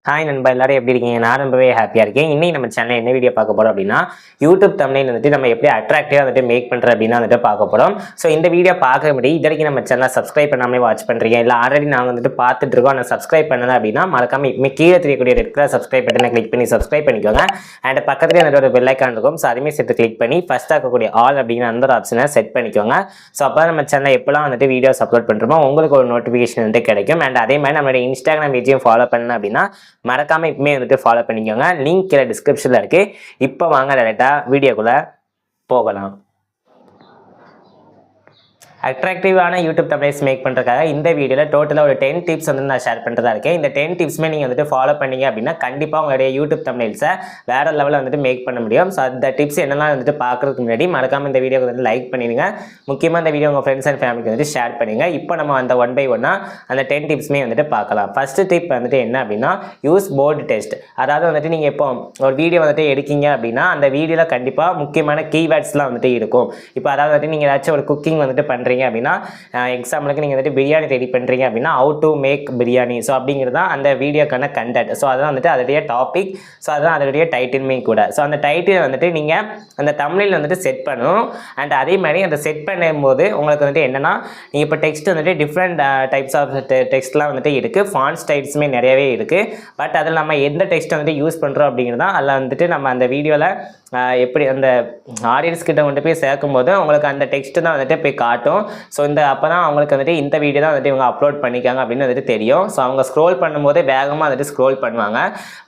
Hi நண்பா, எல்லாரும் எப்படி இருக்கீங்க? நான் ரொம்பவே ஹாப்பியாக இருக்கேன். இன்னைக்கு நம்ம சேனலில் என்ன வீடியோ பார்க்க போகிறோம் அப்படின்னா, யூடியூப் தம்ப்நெயில் வந்துட்டு நம்ம எப்படி அட்ராக்டிவாக வந்துட்டு மேக் பண்ணுறது அப்படின்னு வந்துட்டு பார்க்க போகிறோம். ஸோ இந்த வீடியோ பார்க்க முன்னாடி இது வரைக்கும் நம்ம சேனலை சப்ஸ்கிரைப் பண்ணாமல் வாட்ச் பண்ணுறீங்க, இல்லை ஆல்ரெடி நாங்கள் வந்துட்டு பார்த்துட்டு இருக்கோம், ஆனால் சப்ஸ்கிரைப் பண்ணல அப்படின்னா மறக்காம இப்போமே கீழே தெரியக்கூடிய இருக்கிற சப்ஸ்கிரைப் பட்டனை கிளிக் பண்ணி சப்ஸ்கிரைப் பண்ணிக்கோங்க. அண்ட் பக்கத்துலேயே வந்துட்டு ஒரு பெல் ஐக்கான் இருக்கும், ஸோ அதுவுமே சேர்த்து கிளிக் பண்ணி ஃபஸ்ட்டாக இருக்கக்கூடிய ஆல் அப்படிங்கிற அந்த ஒரு ஆப்ஷனை செட் பண்ணிக்கோங்க. ஸோ அப்போ நம்ம சேனலில் எப்போலாம் வந்துட்டு வீடியோஸ் அப்லோட் பண்ணுறோமோ உங்களுக்கு ஒரு நோட்டிஃபிகேஷன் வந்துட்டு கிடைக்கும். அண்ட் அதே மாதிரி நம்மளுடைய இன்ஸ்டாகிராம் பேஜையும் ஃபாலோ பண்ணணும் அப்படின்னா மறக்காம இப்போமே வந்துட்டு ஃபாலோ பண்ணிக்கோங்க. லிங்க் கீழே டிஸ்கிரிப்ஷனில் இருக்குது. இப்போ வாங்க டேரெக்டாக வீடியோக்குள்ளே போகலாம். அட்ராக்டிவான யூடியூப் தம்ப்நெயில்ஸ் மேக் பண்ணுறதுக்காக இந்த வீடியோவில் டோட்டலாக ஒரு 10 டிப்ஸ் வந்து நான் ஷேர் பண்ணுறதா இருக்கேன். இந்த 10 டிப்ஸுமே நீங்கள் வந்துட்டு ஃபாலோ பண்ணீங்க அப்படின்னா கண்டிப்பாக உங்களுடைய யூடியூப் தம்ப்நெயில்ஸை வேறு லெவலில் வந்துட்டு மேக் பண்ண முடியும். ஸோ அந்த டிப்ஸ் என்னெல்லாம் வந்துட்டு பார்க்குறதுக்கு முன்னாடி மறக்காமல் இந்த வீடியோக்கு வந்து லைக் பண்ணிடுங்க. முக்கியமாக இந்த வீடியோ உங்கள் ஃப்ரெண்ட்ஸ் அண்ட் ஃபேமிலிக்கு வந்துட்டு ஷேர் பண்ணுங்க. இப்போ நம்ம அந்த 1 by 1 அந்த 10 டிப்ஸுமே வந்துட்டு பார்க்கலாம். ஃபஸ்ட்டு டிப் வந்துட்டு என்ன அப்படின்னா, யூஸ் போர்டு டெஸ்ட். அதாவது வந்துட்டு நீங்கள் இப்போ ஒரு வீடியோ வந்துட்டு எடுக்கீங்க அப்படின்னா அந்த வீடியோவில் கண்டிப்பாக முக்கியமான கீவேர்ட்ஸ்லாம் வந்துட்டு இருக்கும். இப்போ அதாவது வந்துட்டு நீங்கள் ஏதாச்சும் ஒரு குக்கிங் வந்துட்டு பண்ணுறீங்க அப்படின்னா, எக்ஸாம்பிளுக்கு நீங்கள் வந்துட்டு பிரியாணி ரெடி பண்ணுறீங்க அப்படின்னா how to make biryani, so அப்படிங்கிறது தான் அந்த வீடியோக்கான கண்டென்ட். ஸோ அதுதான் வந்துட்டு அதோடைய டாபிக், ஸோ அதுதான் அதோடைய டைட்டிலுமே கூட. ஸோ அந்த டைட்டில் வந்துட்டு நீங்கள் அந்த தம்ப்நெயில் வந்துட்டு செட் பண்ணணும். அண்ட் அதே மாதிரி அந்த செட் பண்ணும்போது உங்களுக்கு வந்துட்டு என்னென்னா, நீங்கள் இப்போ டெக்ஸ்ட் வந்துட்டு டிஃப்ரெண்ட் டைப்ஸ் ஆஃப் டெக்ஸ்ட்லாம் வந்துட்டு இருக்குது. ஃபாண்ட் ஸ்டைல்ஸுமே நிறையவே இருக்குது. பட் அதில் நம்ம எந்த டெக்ஸ்ட்டை வந்துட்டு யூஸ் பண்ணுறோம் அப்படிங்கிறது தான் அதில் வந்துட்டு நம்ம அந்த வீடியோவில் எப்படி அந்த ஆடியன்ஸ் கிட்ட கொண்டு போய் சேர்க்கும்போது உங்களுக்கு அந்த டெக்ஸ்ட்டு தான் வந்துட்டு போய் காட்டும். ஸோ அப்போ தான் அவங்களுக்கு வந்துட்டு இந்த வீடியோ தான் வந்துட்டு இவங்க அப்லோட் பண்ணிக்காங்க அப்படின்னு வந்துட்டு தெரியும். ஸோ அவங்க ஸ்க்ரோல் பண்ணும்போது வேகமாக வந்துட்டு ஸ்க்ரோல் பண்ணுவாங்க.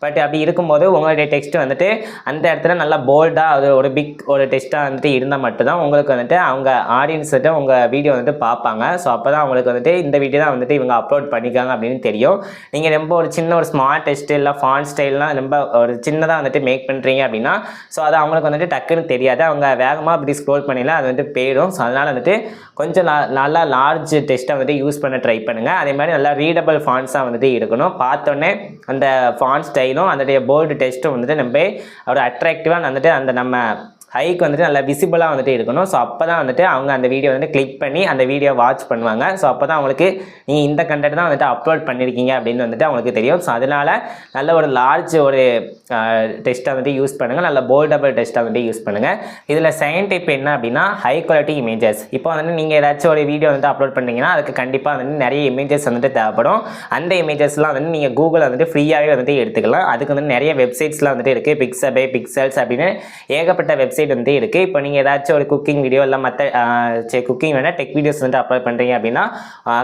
பட் அப்படி இருக்கும்போது உங்களுடைய டெக்ஸ்ட் வந்துட்டு அந்த இடத்துல நல்லா போல்டாக அது ஒரு பிக் ஒரு டெக்ஸ்ட்டாக வந்துட்டு இருந்தால் மட்டும்தான் உங்களுக்கு வந்துட்டு அவங்க ஆடியன்ஸ் வந்துட்டு உங்கள் வீடியோ வந்துட்டு பார்ப்பாங்க. ஸோ அப்போ தான் அவங்களுக்கு வந்துட்டு இந்த வீடியோ தான் வந்துட்டு இவங்க அப்லோட் பண்ணிக்காங்க அப்படின்னு தெரியும். நீங்கள் ரொம்ப ஒரு சின்ன ஒரு ஸ்மார்ட் டெக்ஸ்ட் இல்லை ஃபாண்ட் ஸ்டைல்லாம் ரொம்ப ஒரு சின்னதாக வந்துட்டு மேக் பண்ணுறீங்க அப்படின்னா, ஸோ அது அவங்களுக்கு வந்துட்டு டக்குன்னு தெரியாது. அவங்க வேகமாக அப்படி ஸ்க்ரோல் பண்ணிடலாம், அது வந்துட்டு போயிடும். ஸோ அதனால் வந்துட்டு கொஞ்சம் நல்லா லார்ஜ் டெக்ஸ்ட்டை வந்துட்டு யூஸ் பண்ண ட்ரை பண்ணுங்கள். அதே மாதிரி நல்லா ரீடபிள் ஃபாண்ட்ஸாக வந்துட்டு இருக்கணும். பார்த்தோன்னே அந்த ஃபாண்ட் ஸ்டைலும் அதோடைய போல்டு டெக்ஸ்ட்டும் வந்துட்டு நம்ம ஒரு அட்ராக்டிவாக வந்துட்டு அந்த நம்ம ஹைக்கு வந்துட்டு நல்லா விசிபிளாக வந்துட்டு இருக்கணும். ஸோ அப்போ தான் வந்துட்டு அவங்க அந்த வீடியோ வந்துட்டு கிளிக் பண்ணி அந்த வீடியோ வாட்ச் பண்ணுவாங்க. ஸோ அப்போ தான் அவங்களுக்கு நீங்கள் இந்த கண்டென்ட் தான் வந்துட்டு அப்லோட் பண்ணியிருக்கீங்க அப்படின்னு வந்துட்டு அவங்களுக்கு தெரியும். ஸோ அதனால் நல்ல ஒரு லார்ஜ் ஒரு டெக்ஸ்ட்டை வந்துட்டு யூஸ் பண்ணுங்கள், நல்ல போல்டபிள் டெக்ஸ்ட்டை வந்துட்டு யூஸ் பண்ணுங்கள். இதில் செகண்ட் டிப் என்ன அப்படின்னா, ஹை குவாலிட்டி இமேஜஸ். இப்போ வந்துட்டு நீங்கள் ஏதாச்சும் ஒரு வீடியோ வந்துட்டு அப்லோட் பண்ணிங்கன்னா அதுக்கு கண்டிப்பாக வந்துட்டு நிறைய இமேஜஸ் வந்துட்டு தேவைப்படும். அந்த இமேஜஸ்லாம் வந்துட்டு நீங்கள் கூகுளில் வந்துட்டு ஃப்ரீயாகவே வந்துட்டு எடுத்துக்கலாம். அதுக்கு வந்து நிறைய வெப்சைட்ஸ்லாம் வந்துட்டு இருக்குது. பிக்சபே, பிக்சல்ஸ் அப்படின்னு ஏகப்பட்ட வெப்சைட் வந்து இருக்குது. இப்போ நீங்கள் ஏதாச்சும் ஒரு குக்கிங் வீடியோ இல்லை மற்ற குக்கிங் வேணால் டெக் வீடியோஸ் வந்துட்டு அப்லோட் பண்ணுறீங்க அப்படின்னா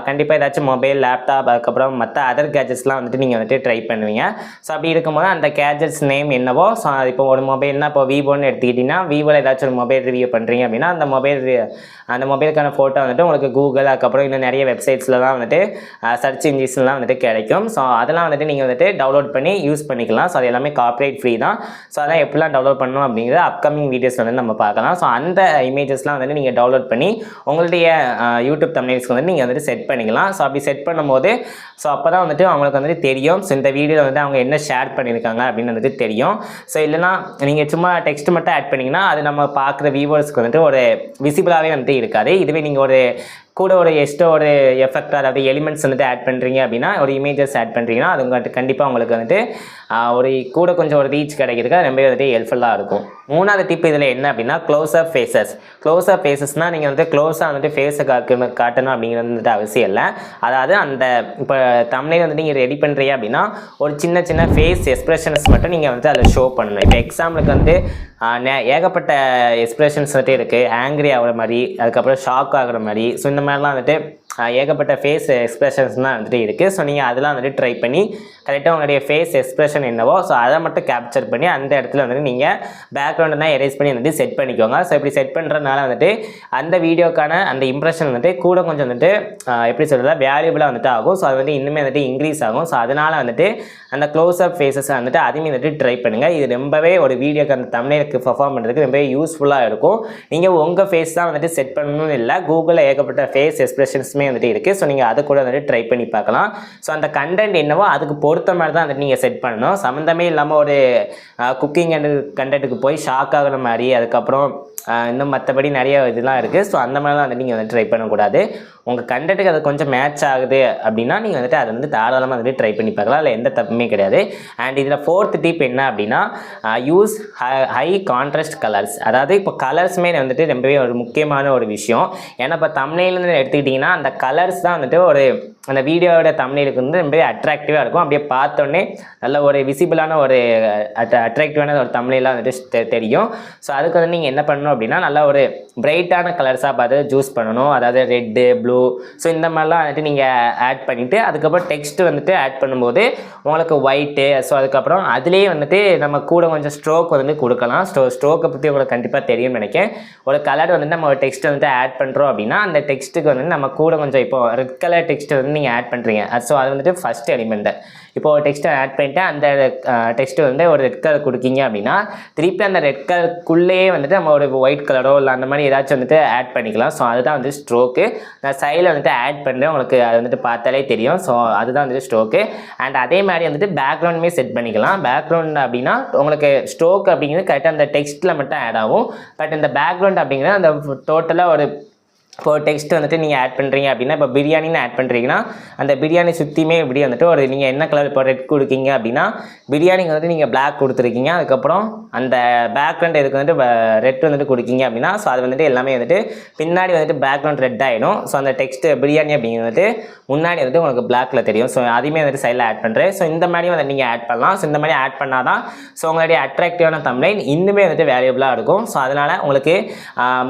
கண்டிப்பாக ஏதாச்சும் மொபைல், லேப்டாப், அதுக்கப்புறம் மற்ற அதர் கேஜெட்ஸ்லாம் வந்துட்டு நீங்கள் வந்துட்டு ட்ரை பண்ணுவீங்க. ஸோ அப்படி இருக்கும்போது அந்த கேஜெட்ஸ் நேம் என்னவோ, ஸோ இப்போ ஒரு மொபைல்னால் இப்போ விவோன்னு எடுத்துக்கிட்டிங்கன்னா விவோவில் ஏதாச்சும் ஒரு மொபைல் ரிவ்யூ பண்ணுறீங்க அப்படின்னா அந்த மொபைலுக்கான ஃபோட்டோ வந்துட்டு உங்களுக்கு கூகுள் அதுக்கப்புறம் இன்னும் நிறைய வெப்சைட்ஸ்லாம் வந்துட்டு சர்ச் இன்ஜின்ஸ்லாம் வந்துட்டு கிடைக்கும். ஸோ அதெல்லாம் வந்துட்டு நீங்கள் வந்துட்டு டவுன்லோட் பண்ணி யூஸ் பண்ணிக்கலாம். ஸோ அது எல்லாமே காப்பிரைட் ஃப்ரீ தான். ஸோ அதெல்லாம் எப்படிலாம் டவுன்லோட் பண்ணணும் அப்படிங்கிறது அப்கமிங் வீடியோஸ் வந்து நம்ம பார்க்கலாம். ஸோ அந்த இமேஜஸ்லாம் வந்துட்டு நீங்கள் டவுன்லோட் பண்ணி உங்களுடைய யூடியூப் தம்ப்நெயில்ஸ்க்கு வந்து நீங்கள் வந்துட்டு செட் பண்ணிக்கலாம். ஸோ அப்படி செட் பண்ணும்போது ஸோ அப்போ தான் வந்துட்டு அவங்களுக்கு வந்துட்டு தெரியும் ஸோ இந்த வீடியோவில் வந்து அவங்க என்ன ஷேர் பண்ணியிருக்காங்க அப்படின்னு வந்துட்டு தெரியும். ஸோ இல்லைனா நீங்கள் சும்மா டெக்ஸ்ட் மட்டும் ஆட் பண்ணிங்கன்னா அது நம்ம பார்க்குற வியூவர்ஸ்க்கு வந்துட்டு ஒரு விசிபிளாகவே வந்துட்டு இருக்காது. இதுவே நீங்கள் ஒரு கூட ஒரு எக்ஸ்ட்ரா ஒரு எஃபெக்ட் அதாவது எலிமெண்ட்ஸ் வந்துட்டு ஆட் பண்ணுறீங்க அப்படின்னா, ஒரு இமேஜஸ் ஆட் பண்ணுறீங்கன்னா அது உங்கள்கிட்ட கண்டிப்பாக உங்களுக்கு வந்துட்டு ஒரு கூட கொஞ்சம் ஒரு ரீச் கிடைக்கிறதுக்கு ரொம்பவே வந்துட்டு ஹெல்ப்ஃபுல்லாக இருக்கும். மூணாவது டிப் இதில் என்ன அப்படின்னா, க்ளோஸ்அப் ஃபேஸஸ். க்ளோஸ்அப் ஃபேஸஸ்னால் நீங்கள் வந்துட்டு க்ளோஸாக வந்துட்டு ஃபேஸை காட்டணும் அப்படிங்கிறது வந்துட்டு அவசியம் இல்லை. அதாவது அந்த இப்போ தம்ப்நெயில் வந்துட்டு நீங்கள் ரெடி பண்ணுறீங்க அப்படின்னா ஒரு சின்ன சின்ன ஃபேஸ் எக்ஸ்பிரஷன்ஸ் மட்டும் நீங்கள் வந்துட்டு அதில் ஷோ பண்ணணும். இப்போ எக்ஸாம்பிளுக்கு வந்து ஏகப்பட்ட எக்ஸ்பிரஷன்ஸ் வந்துட்டு இருக்குது. ஆங்க்ரி ஆகிற மாதிரி, அதுக்கப்புறம் ஷாக் ஆகிற மாதிரி, ஸோ இந்த மாதிரிலாம் வந்துட்டு ஏகப்பட்ட ஃபேஸ் எக்ஸ்பிரஷன்ஸ்லாம் வந்துட்டு இருக்குது. ஸோ நீங்கள் அதெல்லாம் வந்துட்டு ட்ரை பண்ணி கரெக்டாக உங்களுடைய ஃபேஸ் எக்ஸ்பிரஷன் என்னவோ ஸோ அதை மட்டும் கேப்சர் பண்ணி அந்த இடத்துல வந்துட்டு நீங்கள் பேக்ரவுண்டை தான் எரேஸ் பண்ணி வந்துட்டு செட் பண்ணிக்கோங்க. ஸோ இப்படி செட் பண்ணுறதுனால வந்துட்டு அந்த வீடியோக்கான அந்த இம்ப்ரெஷன் வந்துட்டு கூட கொஞ்சம் வந்துட்டு எப்படி சொல்கிறதா வேல்யூபிளாக வந்துட்டு ஆகும். ஸோ அது வந்து இன்னுமே வந்துட்டு இன்க்ரீஸ் ஆகும். ஸோ அதனால் வந்துட்டு அந்த க்ளோஸ்அப் ஃபேஸஸை வந்துட்டு அதையும் வந்துட்டு ட்ரை பண்ணுங்கள். இது ரொம்பவே ஒரு வீடியோக்கு அந்த தம்ப்நெயிலுக்கு பெர்ஃபார்ம் பண்ணுறதுக்கு ரொம்பவே யூஸ்ஃபுல்லாக இருக்கும். நீங்கள் உங்கள் ஃபேஸ் தான் வந்துட்டு செட் பண்ணணும்னு இல்லை, கூகுளில் ஏகப்பட்ட ஃபேஸ் எக்ஸ்பிரஷன்ஸுமே வந்துட்டு இருக்குது. ஸோ நீங்கள் அதை கூட வந்துட்டு ட்ரை பண்ணி பார்க்கலாம். ஸோ அந்த கண்டென்ட் என்னவோ அதுக்கு பொறுத்த மாதிரி தான் வந்துட்டு நீங்கள் செட் பண்ணணும். சம்மந்தமே இல்லாமல் ஒரு குக்கிங் அண்ட் கண்டென்ட்டுக்கு போய் ஷாக் ஆகிற மாதிரி, அதுக்கப்புறம் இன்னும் மற்றபடி நிறைய இதெல்லாம் இருக்குது. ஸோ அந்த மாதிரிலாம் வந்துட்டு நீங்கள் வந்து ட்ரை பண்ணக்கூடாது. உங்கள் கண்டென்ட்டுக்கு அது கொஞ்சம் மேட்ச் ஆகுது அப்படின்னா நீங்கள் வந்துட்டு அதை வந்து தாராளமாக வந்துட்டு ட்ரை பண்ணி பார்க்கலாம். அதில் எந்த தப்புமே கிடையாது. அண்ட் இதில் 4th டிப் என்ன அப்படின்னா யூஸ் ஹை கான்ட்ராஸ்ட் கலர்ஸ். அதாவது இப்போ கலர்ஸுமே வந்துட்டு ரொம்பவே ஒரு முக்கியமான ஒரு விஷயம். ஏன்னா இப்போ தம்ப்நெயில்னு எடுத்துக்கிட்டிங்கன்னா அந்த கலர்ஸ் தான் வந்துட்டு ஒரு அந்த வீடியோவோட தம்ப்நெயிலுக்கு வந்து ரொம்பவே அட்ராக்டிவாக இருக்கும். அப்படியே பார்த்தோன்னே நல்ல ஒரு விசிபிளான ஒரு அட்ராக்டிவான ஒரு தம்ப்நெயிலாக வந்துட்டு தெரியும். ஸோ அதுக்கு வந்து நீங்கள் என்ன பண்ணணும் அப்படின்னா நல்லா ஒரு பிரைட்டான கலர்ஸாக பார்த்து சூஸ் பண்ணணும். அதாவது ரெட்டு, ப்ளூ, ஸோ இந்த மாதிரிலாம் வந்துட்டு நீங்கள் ஆட் பண்ணிவிட்டு அதுக்கப்புறம் டெக்ஸ்ட் வந்துட்டு ஆட் பண்ணும்போது உங்களுக்கு ஒயிட்டு, ஸோ அதுக்கப்புறம் அதுலேயே வந்துட்டு நம்ம கூட கொஞ்சம் ஸ்ட்ரோக் வந்துட்டு கொடுக்கலாம். ஸ்ட்ரோக்கை பற்றி உங்களுக்கு கண்டிப்பாக தெரியும்னு நினைக்கிறேன். ஒரு கலர் வந்துட்டு நம்ம ஒரு டெக்ஸ்ட் வந்துட்டு ஆட் பண்ணுறோம் அப்படின்னா அந்த டெக்ஸ்ட்டுக்கு வந்து நம்ம கூட கொஞ்சம் இப்போ ரெட் கலர் டெக்ஸ்ட் வந்து நீங்கள் ஆட் பண்ணுறீங்க. ஸோ அது வந்துட்டு ஃபஸ்ட் எலிமெண்ட்டு. இப்போ ஒரு டெக்ஸ்ட்டை ஆட் பண்ணிவிட்டு அந்த டெக்ஸ்ட்டு வந்து ஒரு ரெட் கலர் கொடுக்கீங்க அப்படின்னா திருப்பி அந்த ரெட் கலருக்குள்ளேயே வந்துட்டு நம்ம ஒரு ஒயிட் கலரோ இல்லை அந்த மாதிரி ஏதாச்சும் வந்துட்டு ஆட் பண்ணிக்கலாம். ஸோ அதுதான் வந்து ஸ்ட்ரோக்கு. நான் சைடில் வந்துட்டு ஆட் பண்ணுறேன், உங்களுக்கு அது வந்துட்டு பார்த்தாலே தெரியும். ஸோ அதுதான் வந்துட்டு ஸ்ட்ரோக்கு. அண்ட் அதே மாதிரி வந்துட்டு பேக்ரவுண்டுமே செட் பண்ணிக்கலாம். பேக்ரவுண்ட் அப்படின்னா உங்களுக்கு ஸ்ட்ரோக் அப்படிங்கிறது கரெக்டாக அந்த டெக்ஸ்ட்டில் மட்டும் ஆட் ஆகும். பட் இந்த பேக்ரவுண்ட் அப்படிங்கிறது அந்த டோட்டலாக ஒரு இப்போ டெக்ஸ்ட் வந்துட்டு நீங்கள் ஆட் பண்ணுறீங்க அப்படின்னா இப்போ பிரியாணின்னு ஆட் பண்ணுறீங்கன்னா அந்த பிரியாணி சுற்றியுமே இப்படி வந்துட்டு ஒரு நீங்கள் என்ன கலர் இப்போ ரெட் கொடுக்கீங்க அப்படின்னா பிரியாணிக்கு வந்துட்டு நீங்கள் பிளாக் கொடுத்துருக்கீங்க. அதுக்கப்புறம் அந்த பேக்ரவுண்ட் இதுக்கு வந்துட்டு ரெட் வந்துட்டு கொடுக்கீங்க அப்படின்னா ஸோ அது வந்துட்டு எல்லாமே வந்துட்டு பின்னாடி வந்துட்டு பேக்ரவுண்ட் ரெட் ஆகிடும். ஸோ அந்த டெக்ஸ்ட்டு பிரியாணி அப்படிங்கிறது வந்துட்டு முன்னாடி வந்துட்டு உங்களுக்கு பிளாக்ல தெரியும். ஸோ அதையுமே வந்துட்டு சைடில் ஆட் பண்ணுறேன். ஸோ இந்த மாதிரி வந்து நீங்கள் ஆட் பண்ணலாம். ஸோ இந்த மாதிரி ஆட் பண்ணால் தான் ஸோ உங்களுடைய அட்ராக்டிவான தம்ப்நெயில் இன்னுமே வந்துட்டு வேல்யூபிளாக இருக்கும். ஸோ அதனால் உங்களுக்கு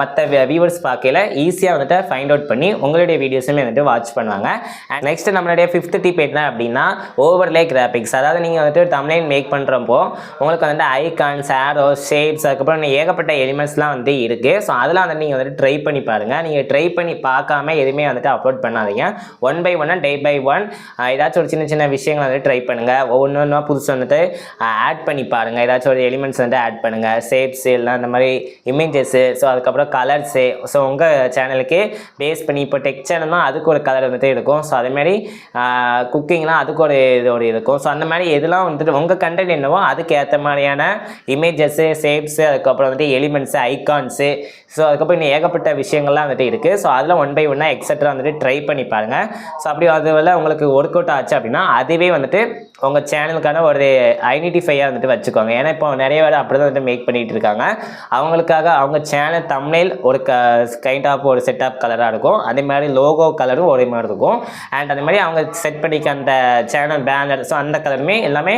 மற்ற வியூவர்ஸ் பார்க்கல ஈஸியாக வந்துட்டு ஃபைண்ட் அவுட் பண்ணி உங்களுடைய வீடியோஸுமே வந்துட்டு வாட்ச் பண்ணுவாங்க. அண்ட் நெக்ஸ்ட் நம்மளுடைய 5th டிப் என்ன அப்படின்னா ஓவர்லே கிராபிக்ஸ். அதாவது நீங்கள் வந்துட்டு தம்ப்நெயில் மேக் பண்ணுறப்போ உங்களுக்கு வந்துட்டு ஐகான்ஸ், ஆரோஸ், ஷேட்ஸ், அதுக்கப்புறம் ஏகப்பட்ட எலிமெண்ட்ஸ்லாம் வந்து இருக்குது. ஸோ அதெல்லாம் வந்துட்டு நீங்கள் வந்துட்டு ட்ரை பண்ணி பாருங்கள். நீங்கள் ட்ரை பண்ணி பார்க்காம எதுவுமே வந்துட்டு அப்லோட் பண்ணாதீங்க. 1 by 1 டே பை 1 ஏதாச்சும் ஒரு சின்ன சின்ன விஷயங்கள் வந்துட்டு ட்ரை பண்ணுங்கள். ஒவ்வொன்றா புதுசு வந்துட்டு ஆட் பண்ணி பாருங்கள். ஏதாச்சும் ஒரு எலிமெண்ட்ஸ் வந்துட்டு ஆட் பண்ணுங்கள். ஷேப்ஸு இல்லை அந்த மாதிரி இமேஜஸ்ஸு, ஸோ அதுக்கப்புறம் கலர்ஸு. ஸோ உங்கள் சேனலுக்கு பேஸ் பண்ணி இப்போ டெக் சேனல்னால் அதுக்கு ஒரு கலர் வந்துட்டு இருக்கும். ஸோ அதேமாதிரி குக்கிங்லாம் அதுக்கு ஒரு இது இருக்கும். ஸோ அந்த மாதிரி எதுலாம் வந்துட்டு உங்கள் கண்டென்ட் என்னவோ அதுக்கு ஏற்ற மாதிரியான இமேஜஸ்ஸு, ஷேப்ஸு, அதுக்கப்புறம் வந்துட்டு எலிமெண்ட்ஸு, ஐகான்ஸு, ஸோ அதுக்கப்புறம் இன்னும் ஏகப்பட்ட விஷயங்கள்லாம் வந்துட்டு இருக்குது. ஸோ அதில் 1 by 1 எக்ஸட்ரா வந்துட்டு ட்ரை பண்ணி பாருங்கள். ஸோ அப்படி அதுவரை உங்களுக்கு ஒர்க் அவுட் ஆச்சு அப்படின்னா அதுவே வந்துட்டு உங்கள் சேனலுக்கான ஒரு ஐடென்டிஃபையாக வந்துட்டு வச்சுக்கோங்க. ஏன்னா இப்போ நிறைய பேர் அப்படி தான் வந்துட்டு மேக் பண்ணிகிட்டு இருக்காங்க. அவங்களுக்காக அவங்க சேனல் தம்ப்நெயில் ஒரு கைண்ட் ஆஃப் ஒரு செட் ஆஃப் கலராக இருக்கும். அதே மாதிரி லோகோ கலரும் ஒரே மாதிரி இருக்கும். அண்ட் அதே மாதிரி அவங்க செட் பண்ணிக்க அந்த சேனல் பேனர், ஸோ அந்த கலருமே எல்லாமே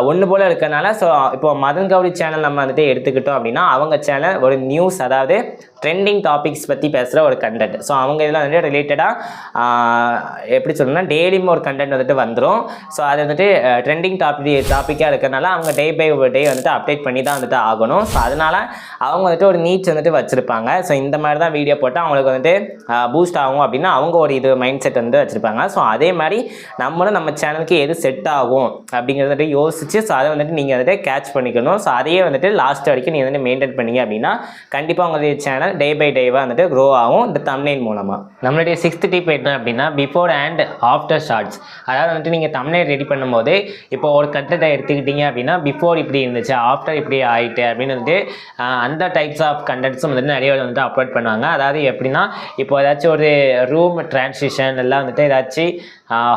ஒன்று போல் இருக்கிறனால ஸோ இப்போ மதன் கௌரி சேனல் நம்ம வந்துட்டு எடுத்துக்கிட்டோம் அப்படின்னா அவங்க சேனல் ஒரு நியூஸ், அதாவது ட்ரெண்டிங் டாபிக்ஸ் பற்றி பேசுகிற ஒரு கண்டென்ட். ஸோ அவங்க இதெல்லாம் வந்துட்டு ரிலேட்டடாக எப்படி சொல்லணும்னா டெய்லியும் ஒரு கண்டென்ட் வந்துட்டு வந்துடும். ஸோ அது வந்துட்டு ட்ரெண்டிங் டாப்பிக்காக இருக்கிறனால அவங்க டே பை டே வந்துட்டு அப்டேட் பண்ணி தான் வந்துட்டு ஆகணும். ஸோ அதனால் அவங்க வந்துட்டு ஒரு நீட்ஸ் வந்துட்டு வச்சுருப்பாங்க. ஸோ இந்த மாதிரி தான் வீடியோ போட்டால் அவங்களுக்கு வந்துட்டு பூஸ்ட் ஆகும் அப்படின்னா அவங்க ஒரு இது மைண்ட் செட் வந்து வச்சுருப்பாங்க. ஸோ அதே மாதிரி நம்மளும் நம்ம சேனலுக்கு எது செட் ஆகும் அப்படிங்கிறத யோசிச்சு ஸோ அதை வந்துட்டு நீங்கள் வந்துட்டு கேட்ச் பண்ணிக்கணும். ஸோ அதையே வந்துட்டு லாஸ்ட் வரைக்கும் நீங்கள் வந்துட்டு மெயின்டைன் பண்ணீங்க அப்படின்னா கண்டிப்பாக உங்களுடைய சேனல் டே பை டேவாக வந்துட்டு க்ரோ ஆகும் இந்த தம்ப்நெயில் மூலமாக. நம்மளுடைய 6th டிப் என்ன அப்படின்னா பிஃபோர் அண்ட் ஆஃப்டர் ஷார்ட்ஸ். அதாவது வந்துட்டு நீங்கள் தம்ப்நெயில் ரெடி பண்ணும்போது இப்போ ஒரு கண்டென்ட்டை எடுத்துக்கிட்டீங்க அப்படின்னா பிஃபோர் இப்படி இருந்துச்சு, ஆஃப்டர் இப்படி ஆகிட்டு அப்படின்னு வந்துட்டு அந்த டைப்ஸ் ஆஃப் கண்டென்ட்ஸும் வந்துட்டு நிறைய வந்துட்டு அப்லோட் பண்ணுவாங்க. அதாவது எப்படின்னா இப்போ ஏதாச்சும் ஒரு ரூம் ட்ரான்சிஷன் எல்லாம் வந்துட்டு ஏதாச்சும்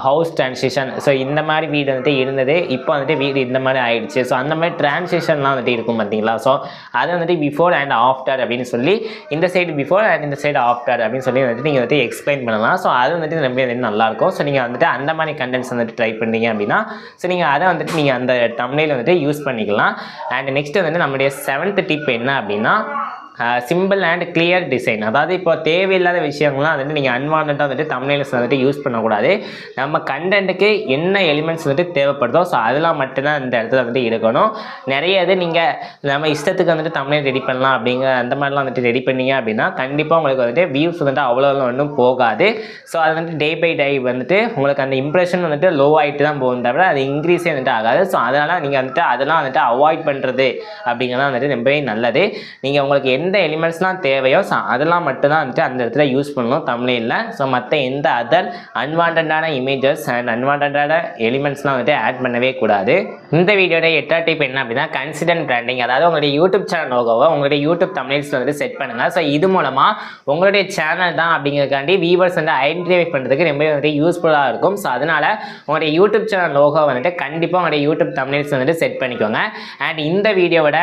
ஹவுஸ் ட்ரான்சிஷன், ஸோ இந்த மாதிரி வீடு வந்துட்டு இருந்தது இப்போ வந்துட்டு வீடு இந்த மாதிரி ஆகிடுச்சு. ஸோ அந்த மாதிரி ட்ரான்சிஷன்லாம் வந்துட்டு இருக்கும் பார்த்தீங்களா. ஸோ அதை வந்துட்டு பிஃபோர் அண்ட் ஆஃப்டர் அப்படின்னு சொல்லி இந்த சைடு பிஃபோர் அண்ட் இந்த சைடு ஆஃப்டர் அப்படின்னு சொல்லி வந்துட்டு நீங்கள் வந்துட்டு எக்ஸ்பிளைன் பண்ணலாம். ஸோ அது வந்துட்டு ரொம்ப நல்லாயிருக்கும். ஸோ நீங்கள் வந்துட்டு அந்த மாதிரி கண்டென்ட்ஸ் வந்துட்டு ட்ரை பண்ணுறீங்க அப்படின்னா ஸோ நீங்கள் அதை வந்துட்டு நீங்கள் அந்த தம்ப்நெயில் வந்துட்டு யூஸ் பண்ணிக்கலாம். அண்ட் நெக்ஸ்ட் வந்துட்டு நம்மளுடைய 7th டிப் என்ன அப்படின்னா சிம்பிள் அண்ட் கிளியர் டிசைன். அதாவது இப்போ தேவையில்லாத விஷயங்கள்லாம் வந்துட்டு நீங்கள் அன்வான்டாக வந்துட்டு தம்ப்நெயில்ஸ் வந்துட்டு யூஸ் பண்ணக்கூடாது. நம்ம கண்டென்ட்டுக்கு என்ன எலிமெண்ட்ஸ் வந்துட்டு தேவைப்படுதோ ஸோ அதெல்லாம் மட்டும்தான் இந்த இடத்துல வந்துட்டு இருக்கணும். நிறைய இது நீங்கள் நம்ம இஷ்டத்துக்கு வந்துட்டு தம்ப்நெயில் ரெடி பண்ணலாம் அப்படிங்கிற அந்த மாதிரிலாம் வந்துட்டு ரெடி பண்ணீங்க அப்படின்னா கண்டிப்பாக உங்களுக்கு வந்துட்டு வியூஸ் வந்துட்டு அவ்வளோ ஒன்றும் போகாது. ஸோ அது வந்துட்டு டே பை டே வந்துட்டு உங்களுக்கு அந்த இம்ப்ரெஷன் வந்துட்டு லோ ஆகிட்டு தான் போகும் தவிர அது இன்க்ரீஸே வந்துட்டு ஆகாது. ஸோ அதனால் நீங்கள் வந்துட்டு அதெல்லாம் வந்துட்டு அவாய்ட் பண்ணுறது அப்படிங்கிறதான் வந்துட்டு ரொம்பவே நல்லது. நீங்கள் உங்களுக்கு என்ன எந்த எலிமெண்ட்ஸ்லாம் தேவையோ ஸோ அதெல்லாம் மட்டும்தான் வந்துட்டு அந்த இடத்துல யூஸ் பண்ணணும் தமிழில். ஸோ மற்ற எந்த அதர் அன்வான்டான இமேஜஸ் அண்ட் அன்வான்டான எலிமெண்ட்ஸ்லாம் வந்துட்டு ஆட் பண்ணவே கூடாது. இந்த வீடியோட 8வது டிப் என்ன அப்படின்னா கன்சிஸ்டன்ட் பிராண்டிங். அதாவது உங்களுடைய யூடியூப் சேனல் லோகோவை உங்களுடைய யூடியூப் தமிழ்ஸ் வந்துட்டு செட் பண்ணுங்கள். ஸோ இது மூலமாக உங்களுடைய சேனல் தான் அப்படிங்கிறதுக்காண்டி வியூவர்ஸ் வந்து ஐடென்டிஃபை பண்ணுறதுக்கு ரொம்ப வந்துட்டு யூஸ்ஃபுல்லாக இருக்கும். ஸோ அதனால் உங்களுடைய யூடியூப் சேனல் லோகோ வந்துட்டு கண்டிப்பாக உங்களுடைய யூடியூப் தமிழ்ஸ் வந்துட்டு செட் பண்ணிக்கோங்க. அண்ட் இந்த வீடியோவோட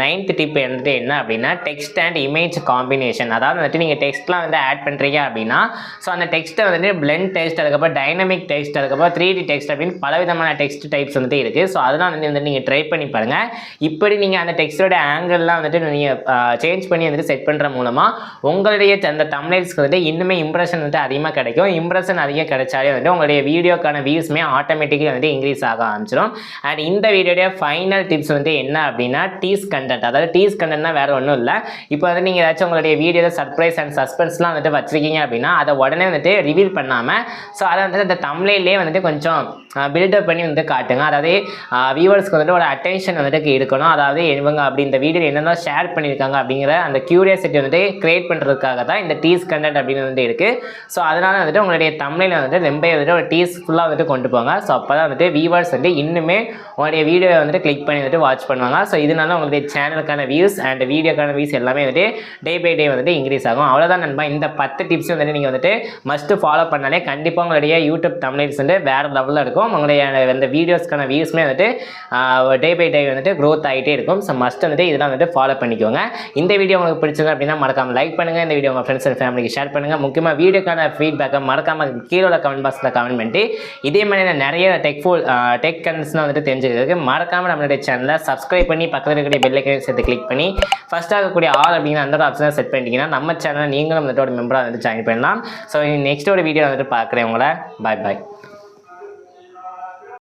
9th டிப் வந்துட்டு என்ன அப்படின்னா டெக்ஸ்ட் அண்ட் இமேஜ் காம்பினேஷன். அதாவது வந்துட்டு நீங்கள் டெக்ஸ்ட்லாம் வந்து ஆட் பண்ணுறீங்க அப்படின்னா ஸோ அந்த டெக்ஸ்ட்டை வந்துட்டு பிளெண்ட் டெக்ஸ்ட், அதுக்கப்புறம் டைனமிக் டெக்ஸ்ட், அதுக்கப்புறம் 3D டெக்ஸ்ட் அப்படின்னு பலவிதமான டெக்ஸ்ட் டைப்ஸ் வந்துட்டு இருக்குது. ஸோ அதெல்லாம் வந்து நீங்கள் ட்ரை பண்ணி பாருங்கள். இப்படி நீங்கள் அந்த டெக்ஸ்ட்டோட ஆங்கிள்லாம் வந்துட்டு நீங்கள் சேஞ்ச் பண்ணி வந்துட்டு செட் பண்ணுற மூலமாக உங்களுடைய அந்த தம்ப்நெயில்ஸ்க்கு வந்துட்டு இன்னுமே இம்ப்ரெஷன் வந்துட்டு அதிகமாக கிடைக்கும். இம்ப்ரெஷன் அதிகம் கிடைச்சாலே வந்துட்டு உங்களுடைய வீடியோக்கான வியூஸ்மே ஆட்டோமேட்டிக்காக வந்துட்டு இன்க்ரீஸ் ஆக ஆரம்பிச்சிடும். அண்ட் இந்த வீடியோடைய ஃபைனல் டிப்ஸ் வந்து என்ன அப்படின்னா டீஸ் கண்டென்ட். அதாவது டீஸ் கண்டென்ட்னா வேறு ஒன்றும் இல்லை. இப்போ வந்து நீங்கள் ஏதாச்சும் உங்களுடைய வீடியோவில் சர்ப்ரைஸ் அண்ட் சஸ்பென்ஸ்லாம் வந்துட்டு வச்சிருக்கீங்க அப்படின்னா அதை உடனே வந்துட்டு ரிவீல் பண்ணாமல் ஸோ அதை வந்துட்டு அந்த தம்ப்நெயிலே வந்துட்டு கொஞ்சம் பில்டப் பண்ணி வந்து காட்டுங்க. அதாவது வியூவர்ஸ்க்கு வந்துட்டு ஒரு அட்டென்ஷன் வந்துட்டு இருக்கணும். அதாவது இவங்க அப்படி இந்த வீடியோ என்னென்ன ஷேர் பண்ணியிருக்காங்க அப்படிங்கிற அந்த கியூரியாசிட்டி வந்துட்டு கிரியேட் பண்ணுறதுக்காக தான் இந்த டீஸ் கண்டென்ட் அப்படின்னு வந்து இருக்குது. ஸோ அதனால் வந்துட்டு உங்களுடைய தம்ப்நெயில வந்துட்டு ரொம்ப வந்துட்டு ஒரு டீஸ் ஃபுல்லாக வந்துட்டு கொண்டு போங்க. ஸோ அப்போ தான் வந்துட்டு வியூவர்ஸ் வந்துட்டு இன்னுமே உங்களுடைய வீடியோவை வந்துட்டு கிளிக் பண்ணி வந்துட்டு வாட்ச் பண்ணுவாங்க. ஸோ இதனால உங்களுடைய சேனலுக்கான வியூஸ் அண்ட் வீடியோக்கான வியூஸ் எல்லாமே வந்துட்டு டே பை டே வந்துட்டு இன்க்ரீஸ் ஆகும். அவ்வளோதான் நண்பா. இந்த 10 டிப்ஸ் வந்துட்டு நீங்கள் வந்துட்டு மஸ்ட் ஃபாலோ பண்ணாலே கண்டிப்பாக உங்களுடைய யூடியூப் தம்ப்நெயில்ஸ் வந்து வேறு லெவலில் இருக்கும். உங்களுடைய அந்த வீடியோஸ்க்கான வியூஸ்மே வந்துட்டு டே பை டே வந்துட்டு க்ரோத் ஆகிட்டே இருக்கும். ஸோ மஸ்ட் வந்துட்டு இதெல்லாம் வந்துட்டு ஃபாலோ பண்ணிக்கோங்க. இந்த வீடியோ உங்களுக்கு பிடிச்சது அப்படின்னா மறக்காமல் லைக் பண்ணுங்கள். இந்த வீடியோ உங்கள் ஃப்ரெண்ட்ஸ் அண்ட் ஃபேமிலிக்கு ஷேர் பண்ணுங்கள். முக்கியமாக வீடியோக்கான ஃபீட்பேக்கை மறக்காமல் கீழே கமெண்ட் பாக்ஸில் கமெண்ட் பண்ணிட்டு இதே மாதிரி நிறைய டெக் கண்டென்ட்ஸ்லாம் வந்துட்டு தெரிஞ்சுக்கிறதுக்கு மறக்காமல் நம்மளுடைய சேனலை சப்ஸ்கிரைப் பண்ணி பக்கத்தில் இருக்கக்கூடிய பெல் ஐக்கனை சேர்த்து கிளிக் பண்ணி ஃபர்ஸ்ட் ஆகக்கூடிய ஆல் அப்படிங்கிற அந்த ஆப்ஷனை செட் பண்ணிட்டீங்கன்னா நம்ம சேனலை நீங்களும் வந்துட்டு ஒரு மெம்பராக வந்துட்டு ஜாயின் பண்ணலாம். ஸோ நெக்ஸ்ட் ஒரு வீடியோ வந்துட்டு பார்க்குறேன் உங்களை. பாய் பாய்.